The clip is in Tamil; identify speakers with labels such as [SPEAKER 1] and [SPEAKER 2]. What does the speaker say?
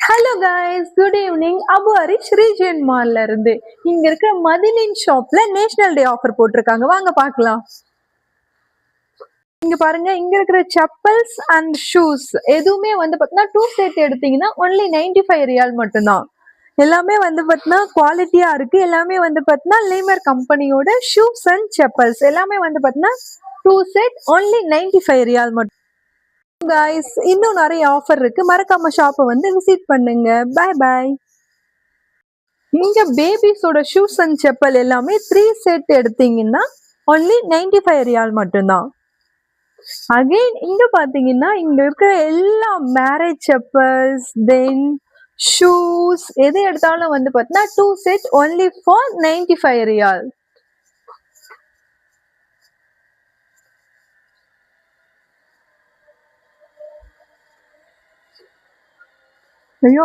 [SPEAKER 1] Hello guys, good evening. Abu Harish region மால்ல இருந்து இங்க இருக்கிற மதிலின் ஷாப்ல நேஷனல் டே ஆஃபர் போட்டிருக்காங்க. வாங்க பார்க்கலாம். இங்க பாருங்க, இங்க இருக்கிற செப்பல்ஸ் அண்ட் ஷூஸ் எதுவுமே வந்து பார்த்தீங்கன்னா டூ செட் எடுத்தீங்கன்னா ஒன்லி 95 ரியால் மட்டும்தான். எல்லாமே வந்து பார்த்தீங்கன்னா குவாலிட்டியா இருக்கு. எல்லாமே வந்து பார்த்தீங்கன்னா லேமர் கம்பெனியோட ஷூஸ் அண்ட் செப்பல்ஸ் எல்லாமே வந்து பார்த்தீங்கன்னா டூ செட் ஒன்லி 95 ரியால் மட்டும். கைஸ், இன்னும் நிறைய ஆஃபர் இருக்கு. மறக்காம ஷாப்பை வந்து விசிட் பண்ணுங்க. Bye bye. இங்க பேபிஸோட ஷூஸ் அண்ட் செப்பல் எல்லாமே த்ரீ செட் எடுத்தீங்கன்னா ஒன்லி 95 ரியால் மட்டும்தான். அகைன் இங்க பாத்தீங்கன்னா இங்க இருக்கிற எல்லா மேரேஜ் செப்பல்ஸ் தென் ஷூஸ் எது எடுத்தாலும் வந்து பார்த்தீங்கன்னா டூ செட் ஒன்லி ஃபார் 95 ரியால். ஐயோ,